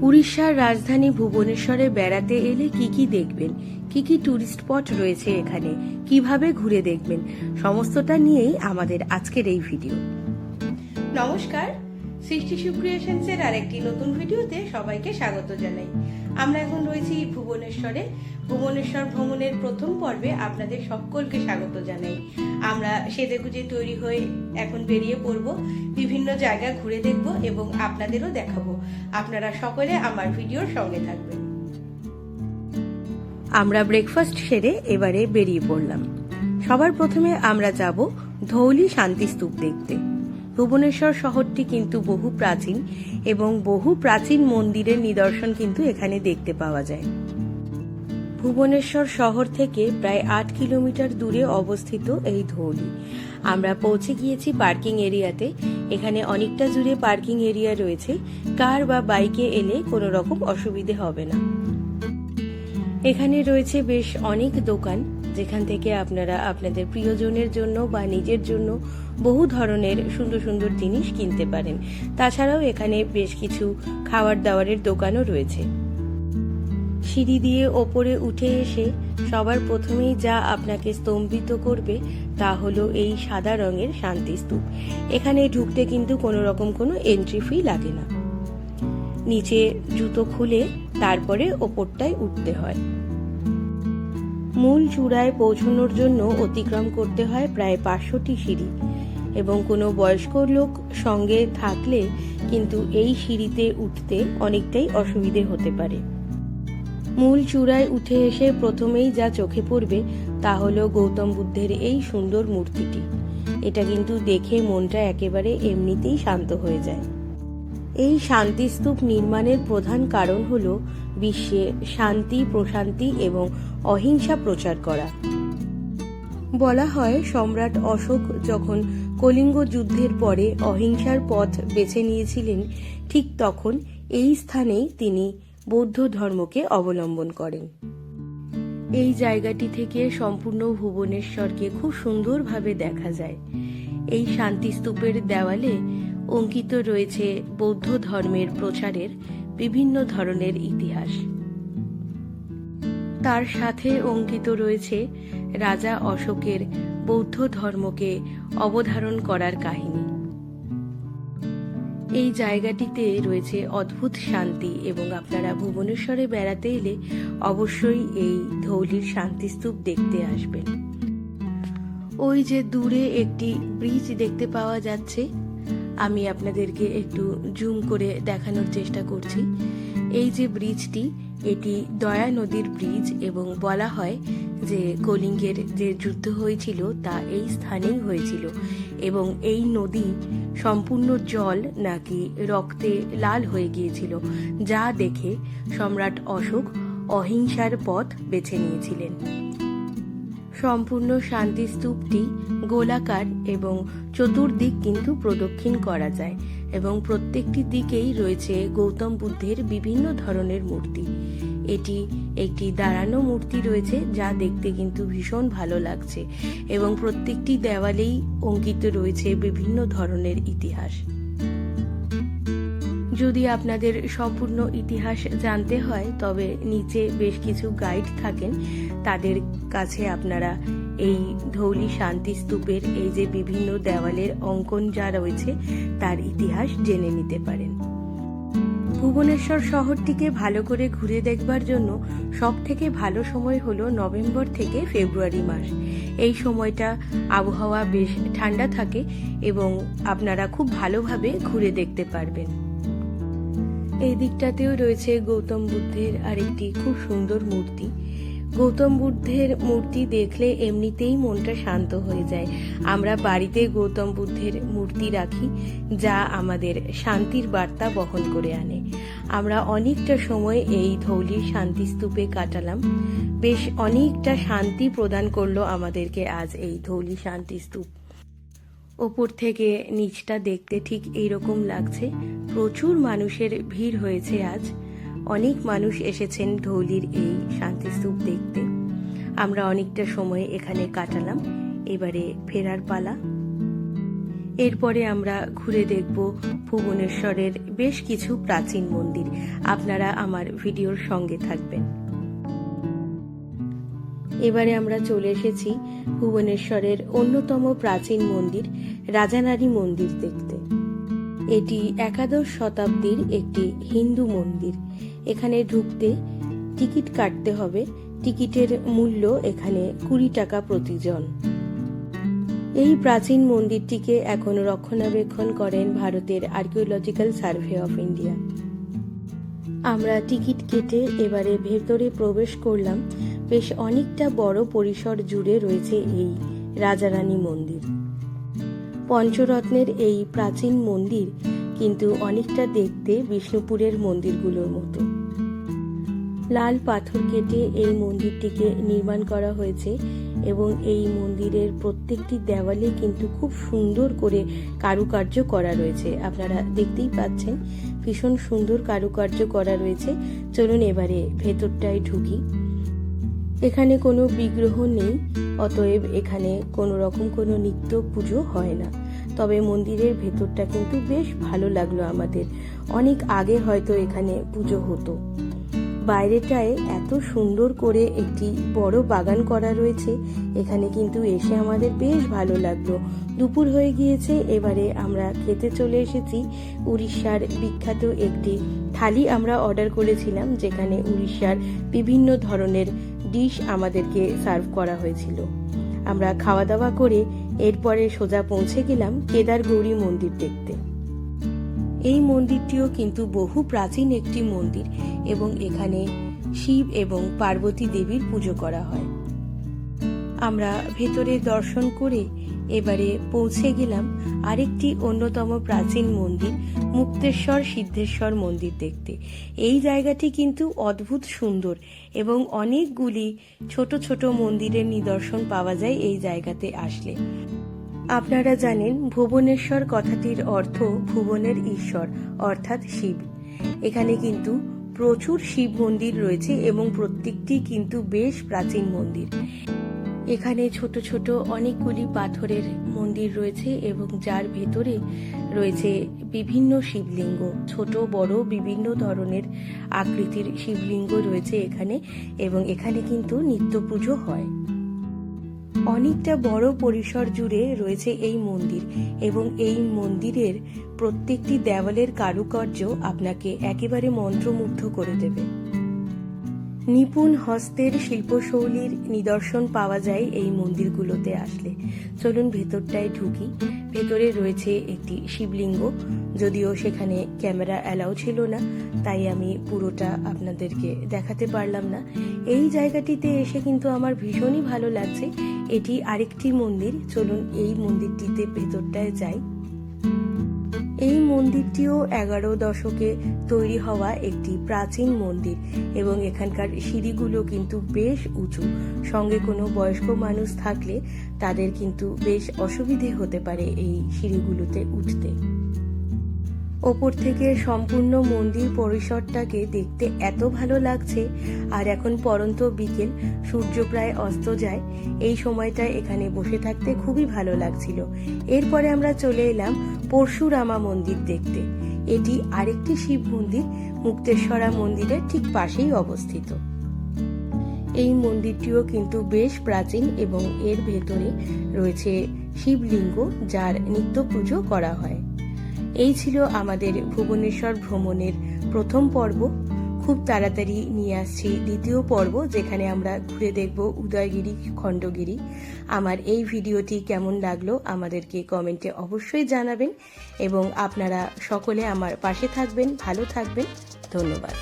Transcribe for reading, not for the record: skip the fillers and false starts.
উড়িষ্যার রাজধানী ভুবনেশ্বরে বেড়াতে এলে কি কি দেখবেন, কি কি টুরিস্ট স্পট রয়েছে এখানে, কিভাবে ঘুরে দেখবেন, সমস্তটা নিয়েই আমাদের আজকের এই ভিডিও। নমস্কার, সৃষ্টি ক্রিয়েশনসের আরেকটি নতুন ভিডিওতে সবাইকে স্বাগত জানাই। আমরা এখন রয়েছি ভুবনেশ্বরে। ভুবনেশ্বর ভ্রমণের প্রথম পর্বে আপনাদের সকলকে স্বাগত জানাই। আমরা সেজেগুজে তৈরি হয়ে এখন বেরিয়ে পড়ব, বিভিন্ন জায়গা ঘুরে দেখব এবং আপনাদেরও দেখাবো। আপনারা সকলে আমার ভিডিওর সঙ্গে থাকবেন। আমরা ব্রেকফাস্ট সেরে এবারে বেরিয়ে পড়লাম। সবার প্রথমে আমরা যাব ধৌলি শান্তিস্তূপ দেখতে। ভুবনেশ্বর শহরটি কিন্তু বহু প্রাচীন এবং বহু প্রাচীন মন্দিরের নিদর্শন কিন্তু এখানে দেখতে পাওয়া যায়। ভুবনেশ্বর শহর থেকে প্রায় 8 কিলোমিটার দূরে অবস্থিত এই ধৌলি। আমরা পৌঁছে গিয়েছি পার্কিং এরিয়াতে। এখানে অনেকটা জুড়ে পার্কিং এরিয়া রয়েছে, কার বা বাইকে এলে কোনো রকম অসুবিধে হবে না। এখানে রয়েছে বেশ অনেক দোকান, যেখান থেকে আপনারা আপনাদের প্রিয়জনের জন্য বা নিজের জন্য বহু ধরনের সুন্দর সুন্দর জিনিস কিনতে পারেন। তাছাড়াও এখানে বেশ কিছু খাবার দাবারের দোকানও রয়েছে। সিঁড়ি দিয়ে ওপরে উঠে এসে সবার প্রথমেই যা আপনাকে স্তম্ভিত করবে তা হলো এই সাদা রঙের শান্তিস্তূপ। এখানে ঢুকতে কিন্তু কোনো রকম কোনো এন্ট্রি ফি লাগে না। নিচে জুতো খুলে তারপরে ওপরটায় উঠতে হয়। মূল চূড়ায় পৌঁছানোর জন্য অতিক্রম করতে হয় প্রায় 500টি সিঁড়ি, এবং কোনো বয়স্ক লোক সঙ্গে থাকলে কিন্তু এই সিঁড়িতে উঠতে অনেকটাই অসুবিধে হতে পারে। মূল চূড়ায় উঠে এসে প্রথমেই যা চোখে পড়বে তা হলো গৌতম বুদ্ধের এই সুন্দর মূর্তিটি। এটা কিন্তু দেখে মনটা একেবারে এমনিতেই শান্ত হয়ে যায়। এই শান্তিস্তূপ নির্মাণের প্রধান কারণ হলো বিশ্বে শান্তি, প্রশান্তি এবং অহিংসা প্রচার করা। বলা হয় সম্রাট অশোক যখন কলিঙ্গ যুদ্ধের পরে অহিংসার পথ বেছে নিয়েছিলেন, ঠিক তখন এই স্থানেই তিনি বৌদ্ধ ধর্মকে অবলম্বন করেন। এই জায়গাটি থেকে সম্পূর্ণ ভুবনেশ্বরকে খুব সুন্দরভাবে দেখা যায়। এই শান্তিস্তূপের দেওয়ালে অঙ্কিত রয়েছে বৌদ্ধ ধর্মের প্রচারের বিভিন্ন ধরনের ইতিহাস। তার সাথে অঙ্কিত রয়েছে রাজা অশোকের বৌদ্ধ ধর্মকে অবধারণ করার কাহিনী। এই জায়গাটিতে রয়েছে অদ্ভুত শান্তি, এবং আপনারা ভুবনেশ্বরে বেড়াতে এলে অবশ্যই এই ধৌলির শান্তিস্তূপ দেখতে আসবেন। ওই যে দূরে একটি ব্রিজ দেখতে পাওয়া যাচ্ছে, আমি আপনাদেরকে একটু জুম করে দেখানোর চেষ্টা করছি। এই যে ব্রিজটি, এটি দয়া নদীর ব্রিজ, এবং বলা হয় যে কলিঙ্গের যে যুদ্ধ হয়েছিল তা এই স্থানেই হয়েছিল, এবং এই নদী সম্পূর্ণ জল নাকি রক্তে লাল হয়ে গিয়েছিল, যা দেখে সম্রাট অশোক অহিংসার পথ বেছে নিয়েছিলেন। সম্পূর্ণ শান্তিস্তূপটি গোলাকার এবং চতুর্দিক কিন্তু প্রদক্ষিণ করা যায়, এবং প্রত্যেকটি দিকেই রয়েছে গৌতম বুদ্ধের বিভিন্ন ধরনের মূর্তি। এটি একটি দাঁড়ানো মূর্তি রয়েছে, যা দেখতে কিন্তু ভীষণ ভালো লাগছে, এবং প্রত্যেকটি দেওয়ালেই অঙ্কিত রয়েছে বিভিন্ন ধরনের ইতিহাস। যদি আপনাদের সম্পূর্ণ ইতিহাস জানতে হয় তবে নিচে বেশ কিছু গাইড থাকেন, তাদের কাছে আপনারা এই ধৌলি শান্তিস্তূপের এই যে বিভিন্ন দেওয়ালের অঙ্কন যা রয়েছে তার ইতিহাস জেনে নিতে পারেন। ভুবনেশ্বর শহরটিকে ভালো করে ঘুরে দেখবার জন্য সব থেকে ভালো সময় হলো নভেম্বর থেকে ফেব্রুয়ারি মাস। এই সময়টা আবহাওয়া বেশ ঠান্ডা থাকে এবং আপনারা খুব ভালোভাবে ঘুরে দেখতে পারবেন। এই দিকটাতেও রয়েছে গৌতম বুদ্ধের আরেকটি খুব সুন্দর মূর্তি। গৌতম বুদ্ধের মূর্তি দেখলে এমনিতেই মনটা শান্ত হয়ে যায়। আমরা বাড়িতে গৌতম বুদ্ধের মূর্তি রাখি, যা আমাদের শান্তির বার্তা বহন করে আনে। আমরা অনেকটা সময় এই ধৌলির শান্তিস্তূপে কাটালাম। বেশ অনেকটা শান্তি প্রদান করলো আমাদেরকে আজ এই ধৌলি শান্তিস্তূপ। ওপর থেকে নিচটা দেখতে ঠিক এইরকম লাগছে। প্রচুর মানুষের ভিড় হয়েছে আজ। অনেক মানুষ এসেছেন ধৌলির এই শান্তিস্তূপ দেখতে। আমরা অনেকটা সময় এখানে কাটালাম, এবারে ফেরার পালা। এরপরে আমরা ঘুরে দেখব ভুবনেশ্বরের বেশ কিছু প্রাচীন মন্দির। আপনারা আমার ভিডিওর সঙ্গে থাকবেন। এবারে আমরা চলে এসেছি ভুবনেশ্বরের অন্যতম প্রাচীন মন্দির রাজারানী মন্দির দেখতে। এটি একাদশ শতাব্দীর একটি হিন্দু মন্দির। এখানে ঢুকতে টিকিট কাটতে হবে। টিকিটের মূল্য এখানে 20 টাকা প্রতিজন। এই প্রাচীন মন্দিরটিকে এখন রক্ষণাবেক্ষণ করেন ভারতের আর্কিওলজিক্যাল সার্ভে অফ ইন্ডিয়া। আমরা টিকিট কেটে এবারে ভেতরে প্রবেশ করলাম। বেশ অনেকটা বড় পরিসর জুড়ে রয়েছে এই রাজারানী মন্দির। পঞ্চরত্নের এই প্রাচীন মন্দির কিন্তু অনেকটা দেখতে বিষ্ণুপুরের মন্দিরগুলোর মতো। লাল পাথর কেটে এই মন্দিরটিকে নির্মাণ করা হয়েছে এবং এই মন্দিরের প্রত্যেকটি দেওয়ালে কিন্তু খুব সুন্দর করে কারুকার্য করা রয়েছে। আপনারা দেখতেই পাচ্ছেন ভীষণ সুন্দর কারুকার্য করা রয়েছে। চলুন এবারে ভেতরটায় ঢুকি। এখানে কোনো বিগ্রহ নেই, অতএব এখানে কোনো রকম কোনো নিত্য পুজো হয় না। তবে মন্দিরের ভেতরটা কিন্তু বেশ ভালো লাগলো আমাদের। অনেক আগে হয়তো এখানে পুজো হতো। বাইরেটায় এত সুন্দর করে একটি বড় বাগান করা রয়েছে। এখানে কিন্তু এসে আমাদের বেশ ভালো লাগলো। দুপুর হয়ে গিয়েছে, এবারে আমরা খেতে চলে এসেছি। উড়িষ্যার বিখ্যাত একটি থালি আমরা অর্ডার করেছিলাম, যেখানে উড়িষ্যার বিভিন্ন ধরনের ডিশ আমাদেরকে সার্ভ করা হয়েছিল। আমরা খাওয়া দাওয়া করে এরপরে সোজা পৌঁছে গেলাম কেদার গৌরী মন্দির দেখতে। এই মন্দিরটিও কিন্তু বহু প্রাচীন একটি মন্দির এবং এখানে শিব এবং পার্বতী দেবীর পুজো করা হয়। আমরা ভেতরে দর্শন করে এবারে পৌঁছে গেলাম আরেকটি অন্যতম প্রাচীন মন্দির মুক্তেশ্বর সিদ্ধেশ্বর মন্দির দেখতে। এই জায়গাটি কিন্তু অদ্ভুত সুন্দর এবং অনেকগুলি ছোট ছোট মন্দিরের নিদর্শন পাওয়া যায় এই জায়গাতে আসলে। আপনারা জানেন ভুবনেশ্বর কথাটির অর্থ ভুবনের ঈশ্বর অর্থাৎ শিব। এখানে কিন্তু প্রচুর শিব মন্দির রয়েছে এবং প্রত্যেকটি কিন্তু বেশ প্রাচীন মন্দির। এখানে ছোট ছোট অনেকগুলি পাথরের মন্দির রয়েছে এবং যার ভেতরে রয়েছে বিভিন্ন শিবলিঙ্গ, ছোট বড় বিভিন্ন ধরনের আকৃতির শিবলিঙ্গ রয়েছে এখানে, এবং এখানে কিন্তু নিত্য পুজো হয়। অনেকটা বড় পরিসর জুড়ে রয়েছে এই মন্দির এবং এই মন্দিরের প্রত্যেকটি দেওয়ালের কারুকার্য আপনাকে একেবারে মন্ত্রমুগ্ধ করে দেবে। নিপুণ হস্তের শিল্পশৈলীর নিদর্শন পাওয়া যায় এই মন্দিরগুলোতে আসলে। চলুন ভেতরটায় ঢুকি। ভেতরে রয়েছে একটি শিবলিঙ্গ, যদিও সেখানে ক্যামেরা অ্যালাউ ছিল না, তাই আমি পুরোটা আপনাদেরকে দেখাতে পারলাম না। এই জায়গাটিতে এসে কিন্তু আমার ভীষণই ভালো লাগছে। এটি আরেকটি মন্দির। চলুন এই মন্দিরটিতে ভেতরটায় যাই। এই মন্দিরটিও 11 দশকে তৈরি হওয়া একটি প্রাচীন মন্দির এবং এখানকার সিঁড়িগুলো কিন্তু বেশ উঁচু। সঙ্গে কোনো বয়স্ক মানুষ থাকলে তাদের কিন্তু বেশ অসুবিধে হতে পারে এই সিঁড়িগুলোতে উঠতে। ওপর থেকে সম্পূর্ণ মন্দির পরিসরটাকে দেখতে এত ভালো লাগছে। আর এখন পরন্ত বিকেল, সূর্য প্রায় অস্ত যায়। এই সময়টায় এখানে বসে থাকতে খুবই ভালো লাগছিল। এরপরে আমরা চলে এলাম পরশুরামা মন্দির দেখতে। এটি আরেকটি শিব মন্দির, মুক্তেশ্বরা মন্দিরের ঠিক পাশেই অবস্থিত। এই মন্দিরটিও কিন্তু বেশ প্রাচীন এবং এর ভেতরে রয়েছে শিবলিঙ্গ, যার নিত্য পুজো করা হয়। এই ছিল আমাদের ভুবনেশ্বর ভ্রমণের প্রথম পর্ব। খুব তাড়াতাড়ি নিয়ে আসছি দ্বিতীয় পর্ব, যেখানে আমরা ঘুরে দেখব উদয়গিরি, খণ্ডগিরি। আমার এই ভিডিওটি কেমন লাগলো আমাদেরকে কমেন্টে অবশ্যই জানাবেন এবং আপনারা সকলে আমার পাশে থাকবেন, ভালো থাকবেন। ধন্যবাদ।